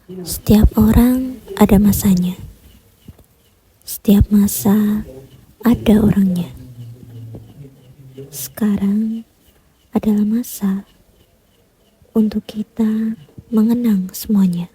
Setiap orang ada masanya. Setiap masa ada orangnya. Sekarang adalah masa untuk kita mengenang semuanya.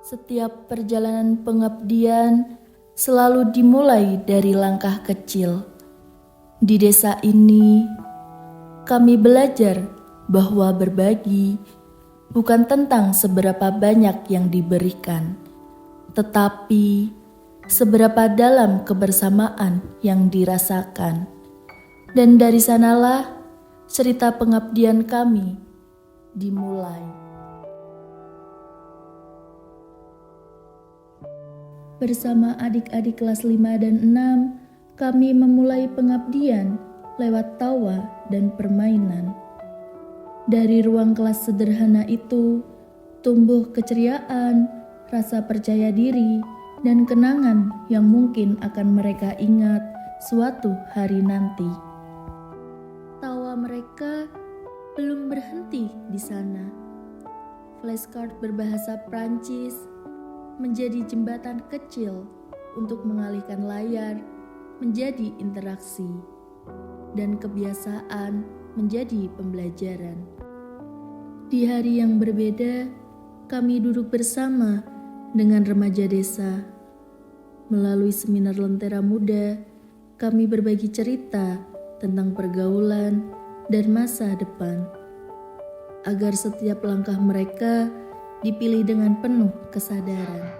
Setiap perjalanan pengabdian selalu dimulai dari langkah kecil. Di desa ini, kami belajar bahwa berbagi bukan tentang seberapa banyak yang diberikan, tetapi seberapa dalam kebersamaan yang dirasakan. Dan dari sanalah cerita pengabdian kami dimulai. Bersama adik-adik kelas 5 dan 6, kami memulai pengabdian lewat tawa dan permainan. Dari ruang kelas sederhana itu, tumbuh keceriaan, rasa percaya diri, dan kenangan yang mungkin akan mereka ingat suatu hari nanti. Tawa mereka belum berhenti di sana. Flashcard berbahasa Prancis menjadi jembatan kecil untuk mengalihkan layar menjadi interaksi, dan kebiasaan menjadi pembelajaran. Di hari yang berbeda, kami duduk bersama dengan remaja desa. Melalui seminar Lentera Muda, kami berbagi cerita tentang pergaulan dan masa depan, agar setiap langkah mereka dipilih dengan penuh kesadaran.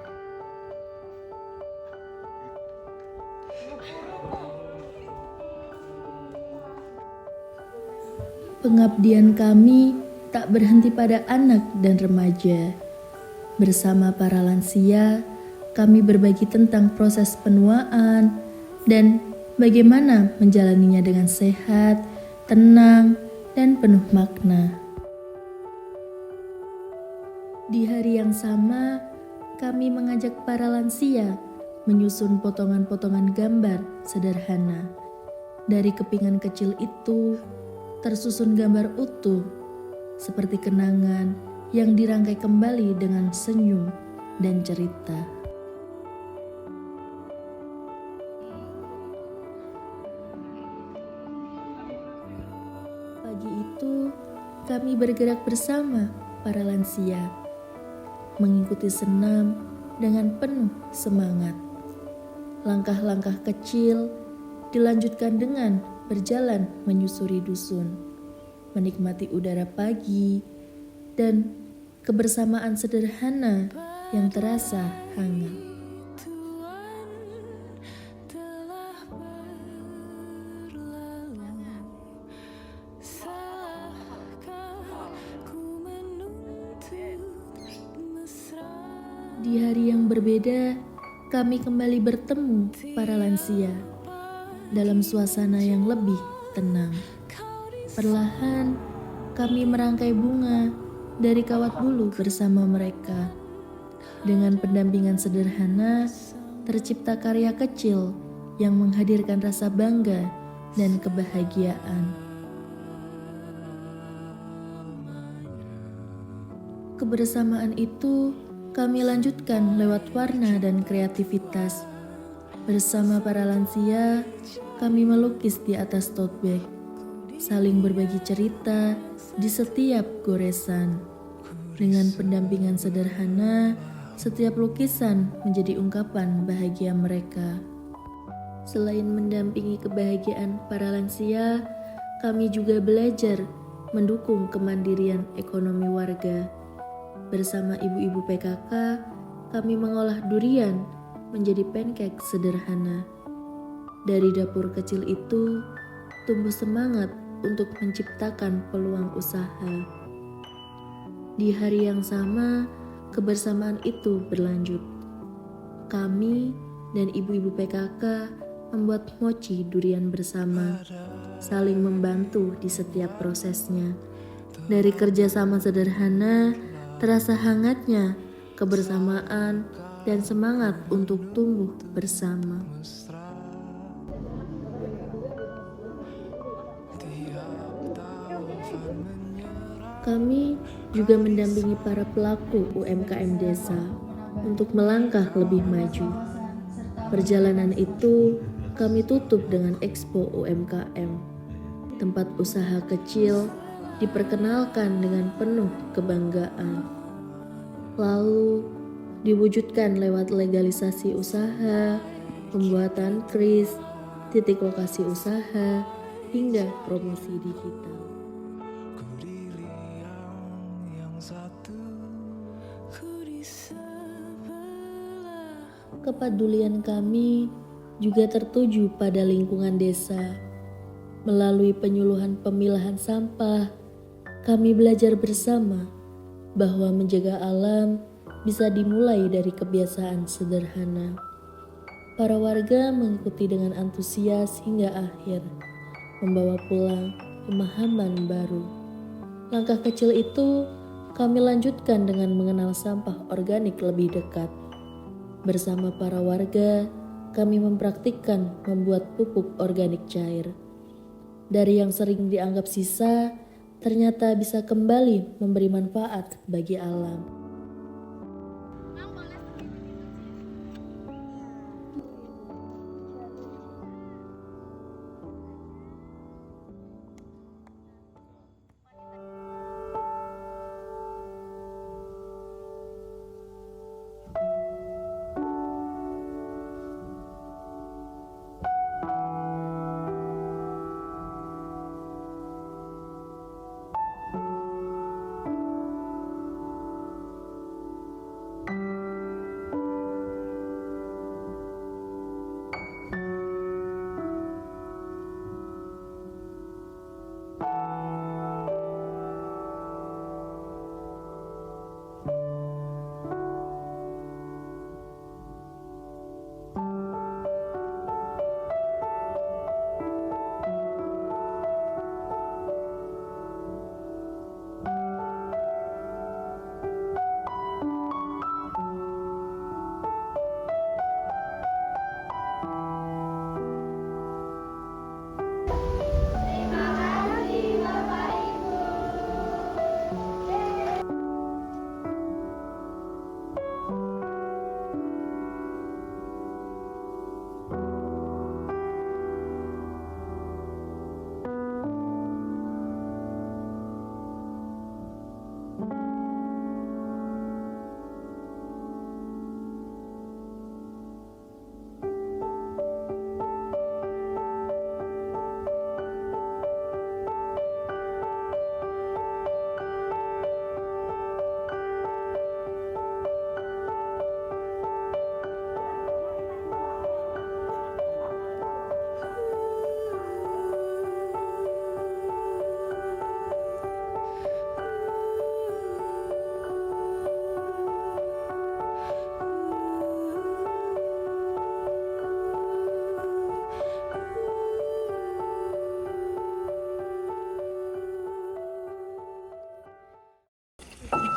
Pengabdian kami tak berhenti pada anak dan remaja. Bersama para lansia, kami berbagi tentang proses penuaan dan bagaimana menjalaninya dengan sehat, tenang, dan penuh makna. Di hari yang sama, kami mengajak para lansia menyusun potongan-potongan gambar sederhana. Dari kepingan kecil itu, tersusun gambar utuh, seperti kenangan yang dirangkai kembali dengan senyum dan cerita. Pagi itu, kami bergerak bersama para lansia, mengikuti senam dengan penuh semangat. Langkah-langkah kecil dilanjutkan dengan berjalan menyusuri dusun, menikmati udara pagi, dan kebersamaan sederhana yang terasa hangat. Di hari yang berbeda, kami kembali bertemu para lansia dalam suasana yang lebih tenang. Perlahan, kami merangkai bunga dari kawat bulu bersama mereka. Dengan pendampingan sederhana, tercipta karya kecil yang menghadirkan rasa bangga dan kebahagiaan. Kebersamaan itu kami lanjutkan lewat warna dan kreativitas. Bersama para lansia, kami melukis di atas tote bag, saling berbagi cerita di setiap goresan. Dengan pendampingan sederhana, setiap lukisan menjadi ungkapan bahagia mereka. Selain mendampingi kebahagiaan para lansia, kami juga belajar mendukung kemandirian ekonomi warga. Bersama ibu-ibu PKK, kami mengolah durian menjadi pancake sederhana. Dari dapur kecil itu, tumbuh semangat untuk menciptakan peluang usaha. Di hari yang sama, kebersamaan itu berlanjut. Kami dan ibu-ibu PKK membuat mochi durian bersama, saling membantu di setiap prosesnya. Dari kerjasama sederhana, terasa hangatnya kebersamaan dan semangat untuk tumbuh bersama. Kami juga mendampingi para pelaku UMKM desa untuk melangkah lebih maju. Perjalanan itu kami tutup dengan Expo UMKM. Tempat usaha kecil diperkenalkan dengan penuh kebanggaan. Lalu diwujudkan lewat legalisasi usaha, pembuatan kris, titik lokasi usaha, hingga promosi digital. Kepedulian kami juga tertuju pada lingkungan desa. Melalui penyuluhan pemilahan sampah, kami belajar bersama bahwa menjaga alam bisa dimulai dari kebiasaan sederhana. Para warga mengikuti dengan antusias hingga akhir, membawa pulang pemahaman baru. Langkah kecil itu kami lanjutkan dengan mengenal sampah organik lebih dekat. Bersama para warga, kami mempraktikkan membuat pupuk organik cair. Dari yang sering dianggap sisa, ternyata bisa kembali memberi manfaat bagi alam.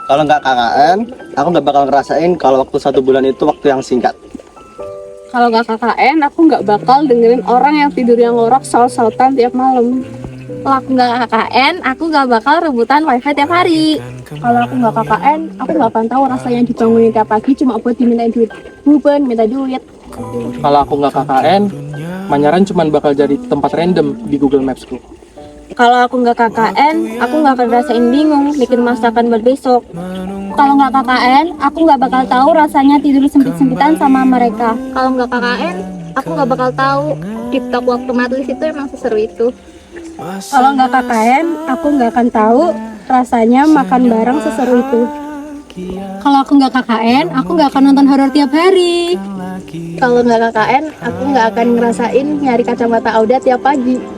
Kalau nggak KKN, aku nggak bakal ngerasain kalau waktu 1 bulan itu waktu yang singkat. Kalau nggak KKN, aku nggak bakal dengerin orang yang tidurnya ngorok saut-sautan tiap malam. Kalau aku nggak KKN, aku nggak bakal rebutan wifi tiap hari. Kalau aku nggak KKN, aku nggak akan tahu rasanya dibangunin tiap pagi cuma buat dimintain duit. Buben, minta duit. Kalau aku nggak KKN, Manyaran cuma bakal jadi tempat random di Google Maps-ku. Kalau aku nggak KKN, aku nggak akan rasain bingung bikin masakan buat besok. Kalau nggak KKN, aku nggak bakal tahu rasanya tidur sempit-sempitan sama mereka. Kalau nggak KKN, aku nggak bakal tahu TikTok waktu matlis itu emang seseru itu. Kalau nggak KKN, aku nggak akan tahu rasanya makan bareng seseru itu. Kalau aku nggak KKN, aku nggak akan nonton horor tiap hari. Kalau nggak KKN, aku nggak akan ngerasain nyari kacamata Auda tiap pagi.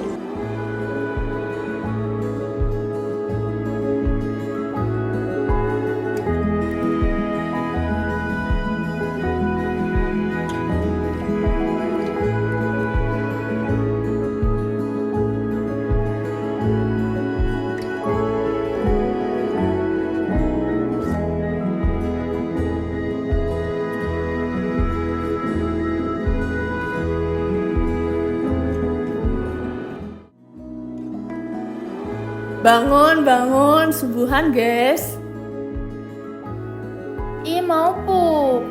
Bangun, subuhan guys. Ih mau pup.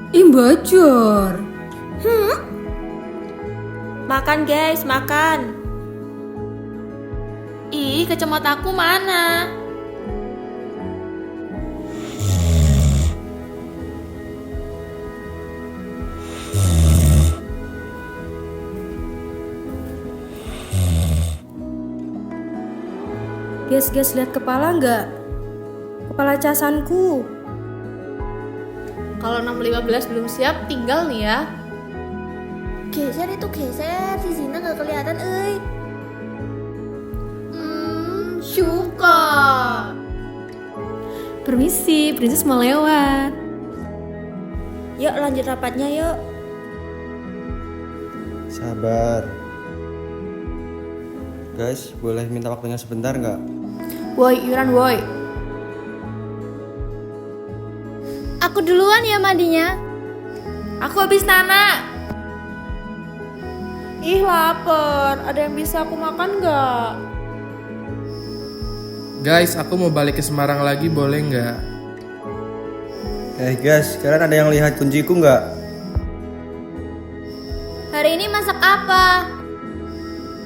Ih bocor. Makan guys, makan. Ih kacamataku mana? Guys, lihat kepala nggak? Kepala casanku. Kalau 6.15 belum siap, tinggal nih ya. Geser itu geser, si Zina nggak kelihatan, Suka. Permisi, Princess mau lewat. Yuk lanjut rapatnya yuk. Sabar. Guys, boleh minta waktunya sebentar nggak? Woi, Yuran woi. Aku duluan ya mandinya. Aku habis Nana. Ih lapar, ada yang bisa aku makan nggak? Guys, aku mau balik ke Semarang lagi, boleh nggak? Guys, kalian ada yang lihat kunciku nggak? Hari ini masak apa?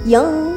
Yang